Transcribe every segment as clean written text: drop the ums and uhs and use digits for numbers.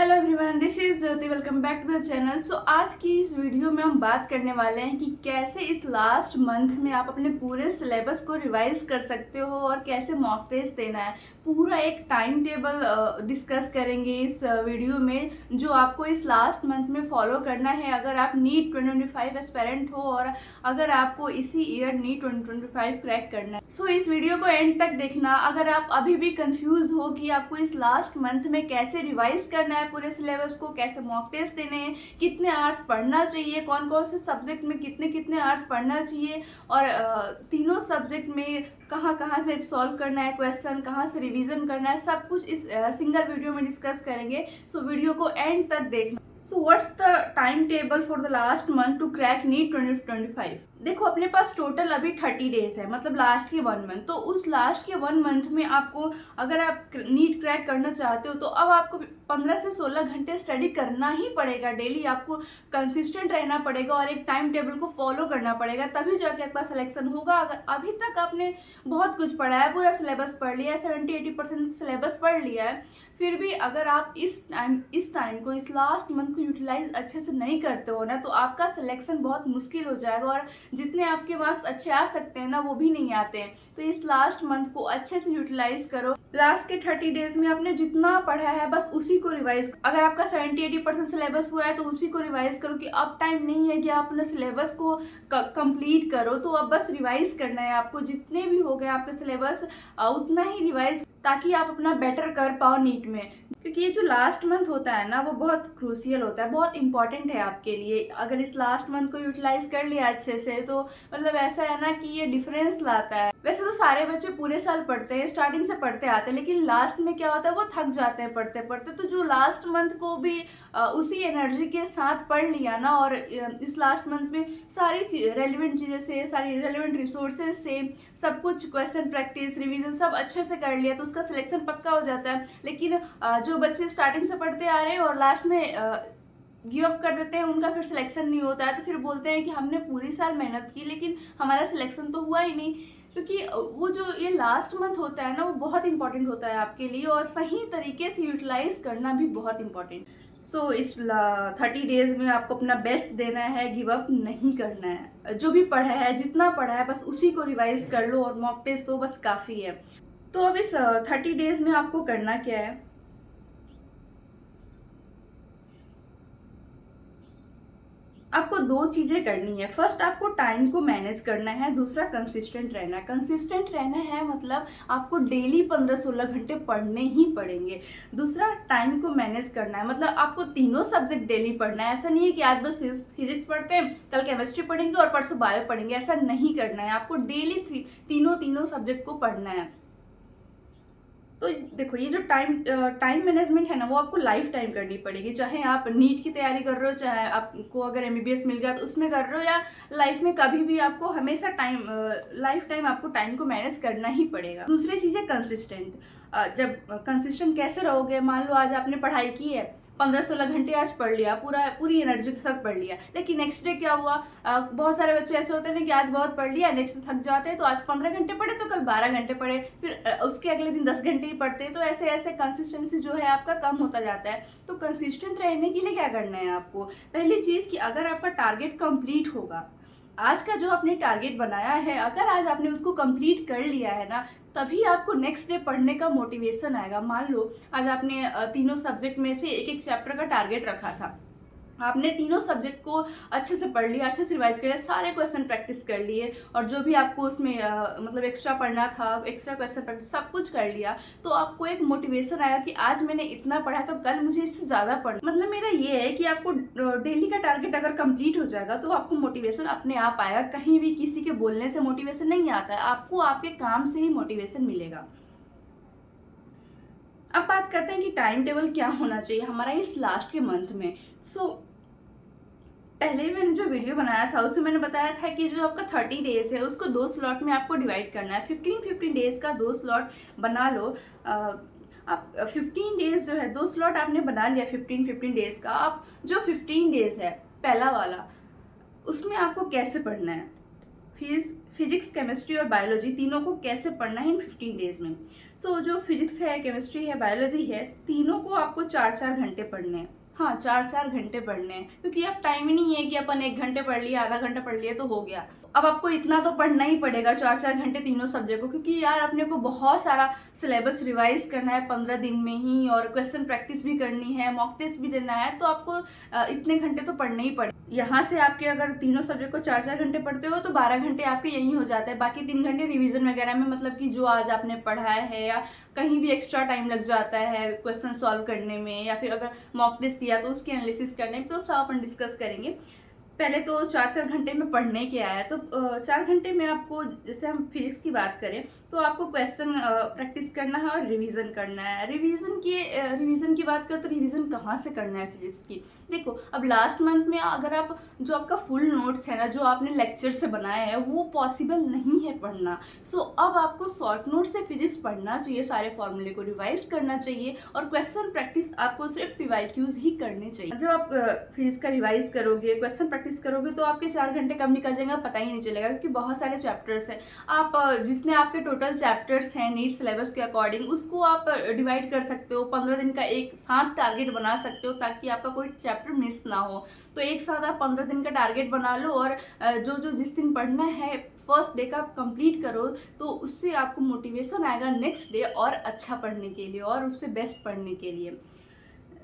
Hello everyone, this is Jyoti. Welcome back to the channel. So आज की इस video में हम बात करने वाले हैं कि कैसे इस लास्ट मंथ में आप अपने पूरे सिलेबस को रिवाइज कर सकते हो और कैसे मॉक टेस्ट देना है। पूरा एक टाइम टेबल डिस्कस करेंगे इस वीडियो में, जो आपको इस लास्ट मंथ में फॉलो करना है अगर आप नीट 2025 एस्पेरेंट हो और अगर आपको इसी ईयर नीट 2025 क्रैक करना है। सो इस वीडियो को एंड तक देखना। अगर आप अभी भी कंफ्यूज हो कि आपको इस लास्ट मंथ में कैसे रिवाइज करना है पूरे सिलेबस को, कैसे मॉक टेस्ट देने हैं, कितने आवर्स पढ़ना चाहिए, कौन कौन से सब्जेक्ट में कितने कितने आवर्स पढ़ना चाहिए और तीनों सब्जेक्ट में कहाँ कहाँ से सॉल्व करना है क्वेश्चन, कहाँ से रिवीजन करना है, सब कुछ इस सिंगल वीडियो में डिस्कस करेंगे। सो वीडियो को एंड तक देखना। So what's the time table for the last month to crack NEET 2025? देखो, अपने पास टोटल अभी 30 डेज है, मतलब लास्ट के 1 मंथ। तो उस लास्ट के 1 मंथ में आपको, अगर आप नीट क्रैक करना चाहते हो तो अब आपको 15 से 16 घंटे स्टडी करना ही पड़ेगा। डेली आपको कंसिस्टेंट रहना पड़ेगा और एक टाइम टेबल को फॉलो करना पड़ेगा, तभी जाके आपका सिलेक्शन होगा। अगर अभी तक आपने बहुत कुछ पढ़ा है, पूरा सिलेबस पढ़ लिया है, 70-80% सिलेबस पढ़ लिया है, फिर भी अगर आप इस टाइम को, इस लास्ट मंथ को यूटिलाइज अच्छे से नहीं करते हो ना, तो आपका सिलेक्शन बहुत मुश्किल हो जाएगा और जितने आपके मार्क्स अच्छे आ सकते हैं ना, वो भी नहीं आते हैं। तो इस लास्ट मंथ को अच्छे से यूटिलाइज करो। लास्ट के 30 डेज में आपने जितना पढ़ा है बस उसी को रिवाइज। अगर आपका 70-80% सिलेबस हुआ है तो उसी को रिवाइज करो, कि अब टाइम नहीं है कि आप अपने सिलेबस को कंप्लीट करो। तो अब बस रिवाइज करना है आपको, जितने भी हो गए आपके सिलेबस उतना ही रिवाइज, ताकि आप अपना बेटर कर पाओ नीट में। क्योंकि ये जो लास्ट मंथ होता है ना, वो बहुत क्रूशियल होता है, बहुत इंपॉर्टेंट है आपके लिए। अगर इस लास्ट मंथ को यूटिलाइज कर लिया अच्छे से तो मतलब ऐसा है ना कि ये डिफरेंस लाता है। वैसे तो सारे बच्चे पूरे साल पढ़ते हैं, स्टार्टिंग से पढ़ते आते हैं, लेकिन लास्ट में क्या होता है, वो थक जाते हैं पढ़ते पढ़ते। तो जो लास्ट मंथ को भी उसी एनर्जी के साथ पढ़ लिया ना, और इस लास्ट मंथ में सारी रेलिवेंट चीज़ें से, सारी रेलिवेंट रिसोर्सेज से सब कुछ, क्वेश्चन प्रैक्टिस, रिवीजन सब अच्छे से कर लिया, तो उसका सिलेक्शन पक्का हो जाता है। लेकिन जो बच्चे स्टार्टिंग से पढ़ते आ रहे हैं और लास्ट में गिव अप कर देते हैं, उनका फिर सिलेक्शन नहीं होता है, तो फिर बोलते हैं कि हमने पूरी साल मेहनत की लेकिन हमारा सिलेक्शन तो हुआ ही नहीं। क्योंकि वो जो ये लास्ट मंथ होता है ना, वो बहुत इंपॉर्टेंट होता है आपके लिए, और सही तरीके से यूटिलाइज करना भी बहुत इंपॉर्टेंट। सो इस 30 डेज में आपको अपना बेस्ट देना है, गिव अप नहीं करना है। जो भी पढ़ा है, जितना पढ़ा है, बस उसी को रिवाइज कर लो और मॉक टेस्ट तो बस काफ़ी है। तो अब इस 30 डेज में आपको करना क्या है, आपको दो चीजें करनी है। फर्स्ट, आपको टाइम को मैनेज करना है, दूसरा कंसिस्टेंट रहना है। कंसिस्टेंट रहना है मतलब आपको डेली 15-16 घंटे पढ़ने ही पड़ेंगे। दूसरा, टाइम को मैनेज करना है, मतलब आपको तीनों सब्जेक्ट डेली पढ़ना है। ऐसा नहीं है कि आज बस फिजिक्स पढ़ते हैं, कल केमिस्ट्री पढ़ेंगे और परसों बायो पढ़ेंगे, ऐसा नहीं करना है। आपको डेली तीनों सब्जेक्ट को पढ़ना है। तो देखो, ये जो टाइम मैनेजमेंट है ना, वो आपको लाइफ टाइम करनी पड़ेगी। चाहे आप नीट की तैयारी कर रहे हो, चाहे आपको अगर एमबीबीएस मिल गया तो उसमें कर रहे हो, या लाइफ में कभी भी आपको हमेशा लाइफ टाइम आपको टाइम को मैनेज करना ही पड़ेगा। दूसरी चीज़ है कंसिस्टेंट। जब कंसिस्टेंट कैसे रहोगे, मान लो आज आपने पढ़ाई की है, 15-16 घंटे आज पढ़ लिया, पूरी एनर्जी के साथ पढ़ लिया, लेकिन नेक्स्ट डे क्या हुआ, बहुत सारे बच्चे ऐसे होते हैं ना कि आज बहुत पढ़ लिया, नेक्स्ट डे थक जाते हैं, तो आज 15 घंटे पढ़े तो कल 12 घंटे पढ़े, फिर उसके अगले दिन 10 घंटे ही पढ़ते हैं। तो ऐसे ऐसे कंसिस्टेंसी जो है आपका कम होता जाता है। तो कंसिस्टेंट रहने के लिए क्या करना है आपको, पहली चीज़ कि अगर आपका टारगेट कंप्लीट होगा, आज का जो आपने टारगेट बनाया है, अगर आज आपने उसको कंप्लीट कर लिया है ना, तभी आपको नेक्स्ट डे पढ़ने का मोटिवेशन आएगा। मान लो आज आपने तीनों सब्जेक्ट में से एक एक चैप्टर का टारगेट रखा था, आपने तीनों सब्जेक्ट को अच्छे से पढ़ लिया, अच्छे से रिवाइज कर लिया, सारे क्वेश्चन प्रैक्टिस कर लिए, और जो भी आपको उसमें मतलब एक्स्ट्रा पढ़ना था, एक्स्ट्रा क्वेश्चन प्रैक्टिस सब कुछ कर लिया, तो आपको एक मोटिवेशन आएगा कि आज मैंने इतना पढ़ा तो कल मुझे इससे ज़्यादा पढ़ना। मतलब मेरा ये है कि आपको डेली का टारगेट अगर कंप्लीट हो जाएगा तो आपको मोटिवेशन अपने आप आएगा। कहीं भी किसी के बोलने से मोटिवेशन नहीं आता है, आपको आपके काम से ही मोटिवेशन मिलेगा। अब बात करते हैं कि टाइम टेबल क्या होना चाहिए हमारा इस लास्ट के मंथ में। पहले मैंने जो वीडियो बनाया था उसमें मैंने बताया था कि जो आपका 30 डेज है उसको 2 स्लॉट में आपको डिवाइड करना है। 15 डेज का 2 स्लॉट बना लो। आप 15 डेज जो है, 2 स्लॉट आपने बना लिया 15 डेज का। आप जो 15 डेज है पहला वाला, उसमें आपको कैसे पढ़ना है, फिर फिजिक्स, केमिस्ट्री और बायोलॉजी तीनों को कैसे पढ़ना है इन 15 डेज में। जो फिजिक्स है, केमिस्ट्री है, बायोलॉजी है, तीनों को आपको 4-4 घंटे पढ़ने हैं। हाँ, 4-4 घंटे पढ़ने हैं, क्योंकि अब टाइम ही नहीं है कि अपन 1 घंटे पढ़ लिया, आधा घंटा पढ़ लिया तो हो गया। अब आपको इतना तो पढ़ना ही पड़ेगा 4-4 घंटे तीनों सब्जेक्ट को, क्योंकि यार अपने को बहुत सारा सिलेबस रिवाइज करना है 15 दिन में ही, और क्वेश्चन प्रैक्टिस भी करनी है, मॉक टेस्ट भी देना है, तो आपको इतने घंटे तो पढ़ने ही पड़े। यहाँ से आपके अगर तीनों सब्जेक्ट को 4-4 घंटे पढ़ते हो तो 12 घंटे आपके यही हो जाते हैं। बाकी 3 घंटे रिवीजन वगैरह में, मतलब कि जो आज आपने पढ़ा है, या कहीं भी एक्स्ट्रा टाइम लग जाता है क्वेश्चन सॉल्व करने में, या फिर अगर मॉक टेस्ट दिया तो उसकी एनालिसिस करने में, तो सब अपन डिस्कस करेंगे। पहले तो 4-4 घंटे में पढ़ने क्या है, तो 4 घंटे में आपको, जैसे हम फिजिक्स की बात करें तो आपको क्वेश्चन प्रैक्टिस करना है और रिवीजन करना है। रिवीजन की बात करें तो रिवीजन कहाँ से करना है फिजिक्स की। देखो, अब लास्ट मंथ में अगर आप जो आपका फुल नोट्स है ना, जो आपने लेक्चर से बनाया है, वो पॉसिबल नहीं है पढ़ना। अब आपको शॉर्ट नोट से फिजिक्स पढ़ना चाहिए, सारे फॉर्मूले को रिवाइज करना चाहिए, और क्वेश्चन प्रैक्टिस आपको सिर्फ PYQs ही करने चाहिए। जब आप फिजिक्स का रिवाइज करोगे, क्वेश्चन प्रैक्टिस करोगे, तो आपके 4 घंटे कब निकल जाएंगे पता ही नहीं चलेगा, क्योंकि बहुत सारे चैप्टर्स हैं। आप जितने आपके टोटल चैप्टर्स हैं नीट सिलेबस के अकॉर्डिंग, उसको आप डिवाइड कर सकते हो। 15 दिन का एक साथ टारगेट बना सकते हो, ताकि आपका कोई चैप्टर मिस ना हो। तो एक साथ आप 15 दिन का टारगेट बना लो, और जो जिस दिन पढ़ना है फर्स्ट डे का कंप्लीट करो, तो उससे आपको मोटिवेशन आएगा नेक्स्ट डे और अच्छा पढ़ने के लिए, और उससे बेस्ट पढ़ने के लिए।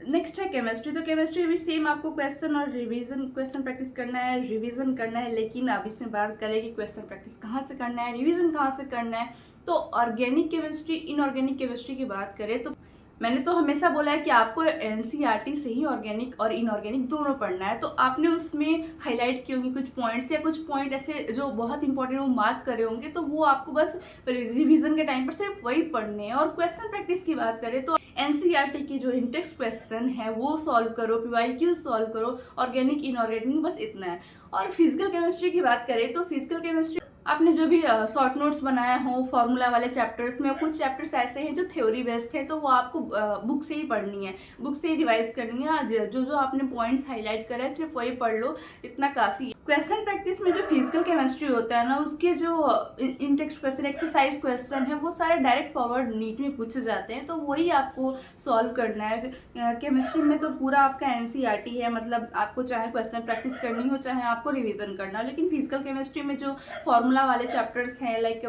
नेक्स्ट है केमिस्ट्री। तो केमिस्ट्री भी सेम, आपको क्वेश्चन और क्वेश्चन प्रैक्टिस करना है, रिवीजन करना है। लेकिन अब इसमें बात करें कि क्वेश्चन प्रैक्टिस कहाँ से करना है, रिवीजन कहाँ से करना है। तो ऑर्गेनिक केमिस्ट्री, इनऑर्गेनिक केमिस्ट्री की बात करें तो मैंने तो हमेशा बोला है कि आपको NCERT से ही ऑर्गेनिक और इनऑर्गेनिक दोनों पढ़ना है। तो आपने उसमें हाईलाइट किए होंगे कुछ पॉइंट्स, या कुछ पॉइंट ऐसे जो बहुत इंपॉर्टेंट वो मार्क करे होंगे, तो वो आपको बस रिवीजन के टाइम पर सिर्फ वही पढ़ने हैं। और क्वेश्चन प्रैक्टिस की बात करें तो NCERT की जो इंटेक्स्ट क्वेश्चन है वो सॉल्व करो, PYQ सॉल्व करो, ऑर्गेनिक इनऑर्गेनिक बस इतना है। और फिजिकल केमिस्ट्री की बात करें तो फिजिकल केमिस्ट्री आपने जो भी शॉर्ट नोट्स बनाया हो फॉर्मूला वाले चैप्टर्स में, कुछ चैप्टर्स ऐसे हैं जो थ्योरी बेस्ड है, तो वो आपको बुक से ही पढ़नी है, बुक से ही रिवाइज करनी है। जो आपने पॉइंट्स हाईलाइट करा है सिर्फ वही पढ़ लो, इतना काफ़ी है। क्वेश्चन प्रैक्टिस में जो फिजिकल केमिस्ट्री होता है ना, उसके जो इंटेक्स्ट क्वेश्चन, एक्सरसाइज क्वेश्चन है, वो सारे डायरेक्ट फॉरवर्ड नीट में पूछे जाते हैं, तो वही आपको सॉल्व करना है। केमिस्ट्री में तो पूरा आपका NCERT है, मतलब आपको चाहे क्वेश्चन प्रैक्टिस करनी हो, चाहे आपको रिविजन करना हो। लेकिन फिजिकल केमिस्ट्री में जो फॉर्मूला वाले चैप्टर्स हैं, लाइक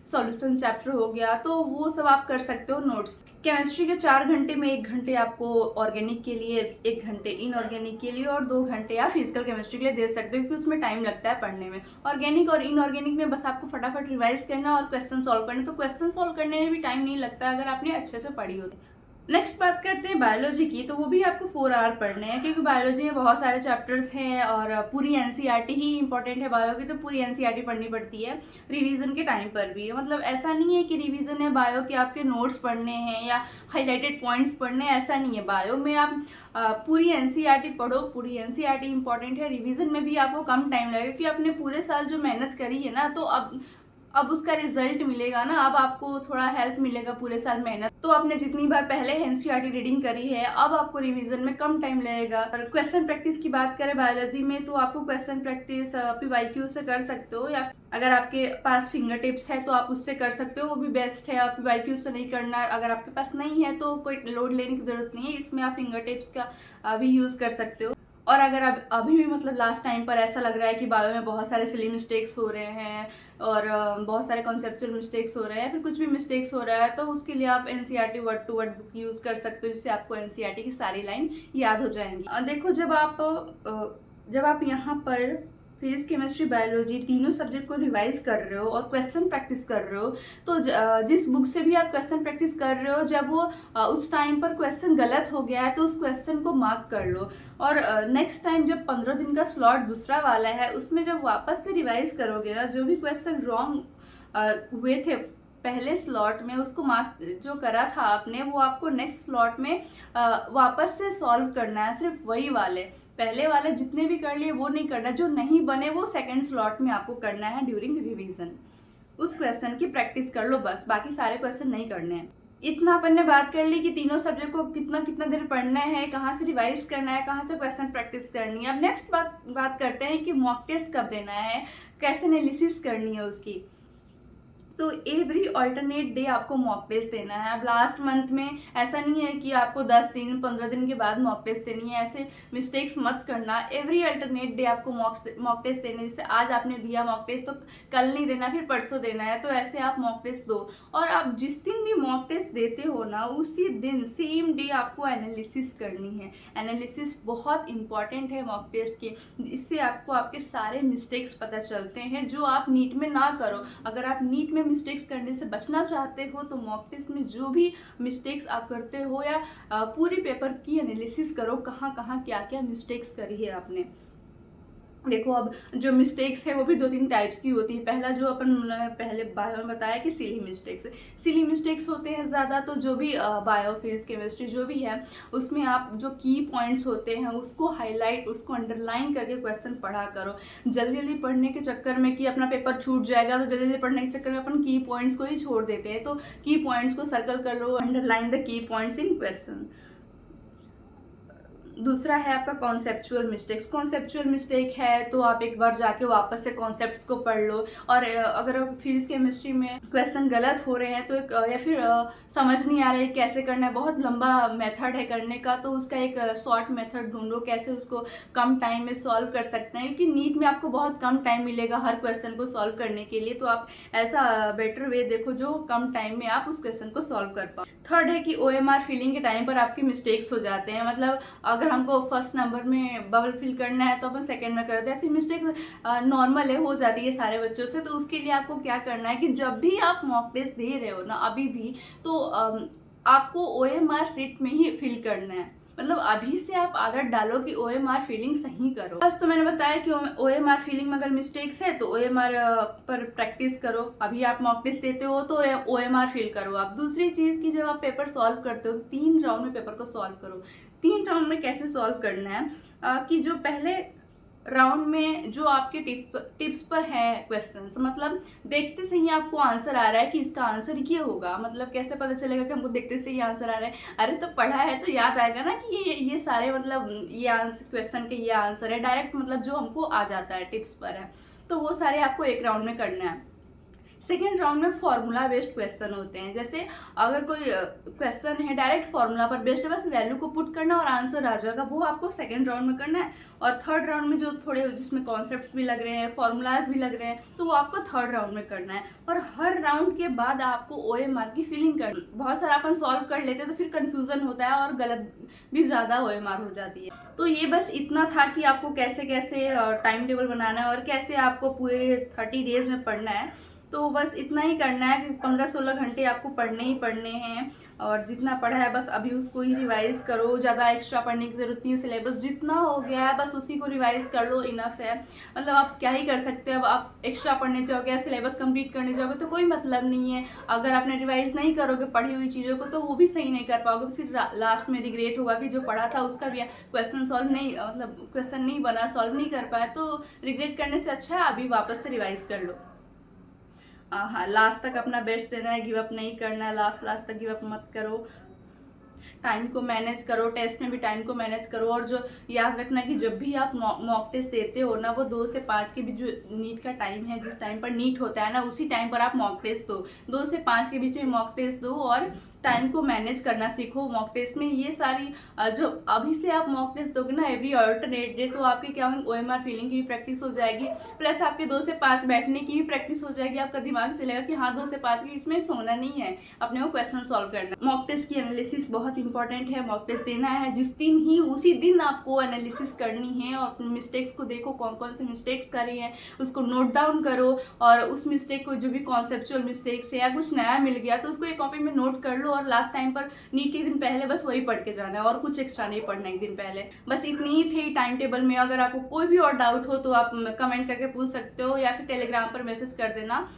सॉल्यूशन चैप्टर हो गया, तो वो सब आप कर सकते हो नोट्स। केमिस्ट्री के 4 घंटे में 1 घंटे आपको ऑर्गेनिक के लिए, 1 घंटे इनऑर्गेनिक के लिए, और 2 घंटे आप फिजिकल केमिस्ट्री के लिए दे सकते हो, क्योंकि उसमें टाइम लगता है पढ़ने में। ऑर्गेनिक और इनऑर्गेनिक में बस आपको फटाफट रिवाइज करना और क्वेश्चन सॉल्व करना, तो क्वेश्चन सॉल्व करने में भी टाइम नहीं लगता अगर आपने अच्छे से पढ़ी हो। नेक्स्ट बात करते हैं बायोलॉजी की। तो वो भी आपको 4 आवर पढ़ने हैं, क्योंकि बायोलॉजी में बहुत सारे चैप्टर्स हैं, और पूरी NCERT ही इंपॉर्टेंट है बायो की, तो पूरी NCERT पढ़नी पड़ती है रिवीजन के टाइम पर भी। मतलब ऐसा नहीं है कि रिवीजन है बायो के आपके नोट्स पढ़ने हैं या हाईलाइटेड पॉइंट्स पढ़ने हैं, ऐसा नहीं है। बायो में आप पूरी NCERT पढ़ो, पूरी NCERT इंपॉर्टेंट है। रिवीजन में भी आपको कम टाइम लगेगा, क्योंकि आपने पूरे साल जो मेहनत करी है ना, तो अब उसका रिजल्ट मिलेगा ना, अब आपको थोड़ा हेल्प मिलेगा पूरे साल मेहनत। तो आपने जितनी बार पहले NCERT रीडिंग करी है, अब आपको रिवीजन में कम टाइम लगेगा। और क्वेश्चन प्रैक्टिस की बात करें बायोलॉजी में, तो आपको क्वेश्चन प्रैक्टिस PYQ से कर सकते हो, या अगर आपके पास फिंगर टिप्स है तो आप उससे कर सकते हो, वो भी बेस्ट है। आप PYQ से नहीं करना, अगर आपके पास नहीं है तो कोई लोड लेने की जरूरत नहीं है, इसमें आप फिंगर टिप्स का भी यूज़ कर सकते हो। और अगर अब अभी भी मतलब लास्ट टाइम पर ऐसा लग रहा है कि बायो में बहुत सारे सिली मिस्टेक्स हो रहे हैं, और बहुत सारे कॉन्सेप्चुअल मिस्टेक्स हो रहे हैं, फिर कुछ भी मिस्टेक्स हो रहा है, तो उसके लिए आप NCERT word to word book use कर सकते हो, जिससे आपको NCERT की सारी लाइन याद हो जाएंगी। देखो, जब आप यहाँ पर फिजिक्स, केमिस्ट्री, बायोलॉजी तीनों सब्जेक्ट को रिवाइज कर रहे हो और क्वेश्चन प्रैक्टिस कर रहे हो, तो जिस बुक से भी आप क्वेश्चन प्रैक्टिस कर रहे हो, जब वो उस टाइम पर क्वेश्चन गलत हो गया है तो उस क्वेश्चन को मार्क कर लो। और नेक्स्ट टाइम जब 15 दिन का स्लॉट दूसरा वाला है, उसमें जब वापस से रिवाइज करोगे ना, जो भी क्वेश्चन रॉन्ग हुए थे पहले स्लॉट में, उसको मार्क जो करा था आपने, वो आपको नेक्स्ट स्लॉट में वापस से सॉल्व करना है। सिर्फ वही वाले, पहले वाले जितने भी कर लिए वो नहीं करना, जो नहीं बने वो सेकंड स्लॉट में आपको करना है ड्यूरिंग रिवीजन। उस क्वेश्चन की प्रैक्टिस कर लो बस, बाकी सारे क्वेश्चन नहीं करने हैं। इतना अपन ने बात कर ली कि तीनों सब्जेक्ट को कितना कितना देर पढ़ना है, कहाँ से रिवाइज करना है, कहाँ से क्वेश्चन प्रैक्टिस करनी है। अब नेक्स्ट बात करते हैं कि मॉक टेस्ट कब देना है, कैसे एनालिसिस करनी है उसकी। सो एवरी ऑल्टरनेट डे आपको मॉक टेस्ट देना है। अब लास्ट मंथ में ऐसा नहीं है कि आपको 10 दिन 15 दिन के बाद मॉक टेस्ट देनी है, ऐसे मिस्टेक्स मत करना। एवरी अल्टरनेट डे आपको मॉक टेस्ट देने, जैसे आज आपने दिया मॉक टेस्ट तो कल नहीं देना, फिर परसों देना है, तो ऐसे आप मॉक टेस्ट दो। और आप जिस दिन भी मॉक टेस्ट देते हो ना, उसी दिन सेम डे आपको एनालिसिस करनी है। एनालिसिस बहुत इंपॉर्टेंट है मॉक टेस्ट के, इससे आपको आपके सारे मिस्टेक्स पता चलते हैं जो आप नीट में ना करो। अगर आप नीट में मिस्टेक्स करने से बचना चाहते हो तो मॉक टेस्ट में जो भी मिस्टेक्स आप करते हो या पूरी पेपर की एनालिसिस करो, कहाँ कहाँ क्या क्या मिस्टेक्स करी है आपने। देखो अब जो मिस्टेक्स है वो भी 2-3 टाइप्स की होती है। पहला जो अपन पहले बायो में बताया कि सिली मिस्टेक्स, सिली मिस्टेक्स होते हैं ज़्यादा, तो जो भी बायो फिजिक्स केमिस्ट्री जो भी है उसमें आप जो की पॉइंट्स होते हैं उसको हाईलाइट, उसको अंडरलाइन करके क्वेश्चन पढ़ा करो। जल्दी जल्दी पढ़ने के चक्कर में कि अपना पेपर छूट जाएगा, तो जल्दी जल्दी पढ़ने के चक्कर में अपन की पॉइंट्स को ही छोड़ देते हैं। तो की पॉइंट्स को सर्कल कर लो, underline the key points in question. दूसरा है आपका कॉन्सेप्चुअल मिस्टेक्स। कॉन्सेप्चुअल मिस्टेक है तो आप एक बार जाके वापस से कॉन्सेप्ट्स को पढ़ लो, और अगर फिजिक्स केमिस्ट्री में क्वेश्चन गलत हो रहे हैं तो या फिर समझ नहीं आ रहा है कैसे करना है, बहुत लंबा मेथड है करने का, तो उसका एक शॉर्ट मेथड ढूंढो कैसे उसको कम टाइम में सॉल्व कर सकते हैं, क्योंकि नीट में आपको बहुत कम टाइम मिलेगा हर क्वेश्चन को सॉल्व करने के लिए। तो आप ऐसा बेटर वे देखो जो कम टाइम में आप उस क्वेश्चन को सॉल्व कर पाओ। थर्ड है कि OMR फिलिंग के टाइम पर आपके मिस्टेक्स हो जाते हैं। मतलब अगर हमको फर्स्ट नंबर में बबल फिल करना है तो अपन सेकंड में करते हैं, ऐसी मिस्टेक नॉर्मल है, हो जाती है सारे बच्चों से। तो उसके लिए आपको क्या करना है कि जब भी आप मॉक टेस्ट दे रहे हो ना अभी भी, तो आपको OMR सीट में ही फिल करना है। मतलब अभी से आप आदत डालो कि OMR फीलिंग सही करो। बस तो मैंने बताया कि OMR फीलिंग में अगर मिस्टेक्स है तो OMR पर प्रैक्टिस करो। अभी आप मॉक टेस्ट देते हो तो OMR फील करो आप। दूसरी चीज़ कि जब आप पेपर सॉल्व करते हो 3 राउंड में पेपर को सॉल्व करो। 3 राउंड में कैसे सॉल्व करना है कि जो पहले राउंड में जो आपके टिप्स पर है क्वेश्चंस, मतलब देखते से ही आपको आंसर आ रहा है कि इसका आंसर ये होगा। मतलब कैसे पता चलेगा कि हमको देखते से ही आंसर आ रहा है? अरे तो पढ़ा है तो याद आएगा ना कि ये सारे मतलब ये आंसर क्वेश्चन के ये आंसर है, डायरेक्ट मतलब जो हमको आ जाता है टिप्स पर है, तो वो सारे आपको एक राउंड में करना है। सेकेंड राउंड में फॉर्मूला बेस्ड क्वेश्चन होते हैं। जैसे अगर कोई क्वेश्चन है डायरेक्ट फॉर्मूला पर बेस्ड है, बस वैल्यू को पुट करना और आंसर आ जाएगा, वो आपको सेकेंड राउंड में करना है। और थर्ड राउंड में जो थोड़े जिसमें कॉन्सेप्ट्स भी लग रहे हैं, फॉर्मूलाज भी लग रहे हैं, तो वो आपको थर्ड राउंड में करना है। और हर राउंड के बाद आपको OMR की फिलिंग करनी। बहुत सारा अपन सॉल्व कर लेते हैं तो फिर कन्फ्यूजन होता है और गलत भी ज़्यादा OMR हो जाती है। तो ये बस इतना था कि आपको कैसे कैसे टाइम टेबल बनाना है और कैसे आपको पूरे 30 डेज में पढ़ना है। तो बस इतना ही करना है कि 15-16 घंटे आपको पढ़ने ही पढ़ने हैं, और जितना पढ़ा है बस अभी उसको ही रिवाइज करो। ज़्यादा एक्स्ट्रा पढ़ने की ज़रूरत नहीं है, सिलेबस जितना हो गया है बस उसी को रिवाइज कर लो, इनफ है। मतलब आप क्या ही कर सकते हैं, अब आप एक्स्ट्रा पढ़ने जाओगे या सिलेबस कंप्लीट करने जाओगे तो कोई मतलब नहीं है। अगर आपने रिवाइज नहीं करोगे पढ़ी हुई चीज़ों को तो वो भी सही नहीं कर पाओगे, तो फिर लास्ट में रिग्रेट होगा कि जो पढ़ा था उसका भी क्वेश्चन सॉल्व नहीं, मतलब क्वेश्चन नहीं बना, सॉल्व नहीं कर पाया। तो रिग्रेट करने से अच्छा है अभी वापस से रिवाइज कर लो। हाँ, लास्ट तक अपना बेस्ट देना है, गिव अप नहीं करना है, लास्ट तक गिव अप मत करो। टाइम को मैनेज करो, टेस्ट में भी टाइम को मैनेज करो। और जो याद रखना कि जब भी आप मॉक टेस्ट देते हो ना, वो 2 से 5 के बीच जो नीट का टाइम है, जिस टाइम पर नीट होता है ना, उसी टाइम पर आप मॉक टेस्ट दो। 2 से 5 के बीच में मॉक टेस्ट दो और टाइम को मैनेज करना सीखो मॉक टेस्ट में। ये सारी जो अभी से आप मॉक टेस्ट दोगे ना एवरी अल्टरनेट डे, तो आपकी क्या OMR फीलिंग की भी प्रैक्टिस हो जाएगी, प्लस आपके 2 से 5 बैठने की भी प्रैक्टिस हो जाएगी। आपका दिमाग चलेगा कि हाँ 2 से 5 के बीच में सोना नहीं है, अपने को क्वेश्चन सॉल्व करना। मॉक टेस्ट की एनालिसिस बहुत इंपॉर्टेंट है। मॉक टेस्ट देना है जिस दिन ही उसी दिन आपको एनालिसिस करनी है और अपने मिस्टेक्स को देखो, कौन कौन से मिस्टेक्स करी हैं उसको नोट डाउन करो। और उस मिस्टेक को जो भी कॉन्सेप्चुअल मिस्टेक्स है या कुछ नया मिल गया तो उसको एक कॉपी में नोट कर लो, और लास्ट टाइम पर नीट के दिन पहले बस वही पढ़ के जाना है और कुछ एक्स्ट्रा नहीं पढ़ना एक दिन पहले। बस इतनी ही थी टाइम टेबल में। अगर आपको कोई भी और डाउट हो तो आप कमेंट करके पूछ सकते हो या फिर टेलीग्राम पर मैसेज कर देना।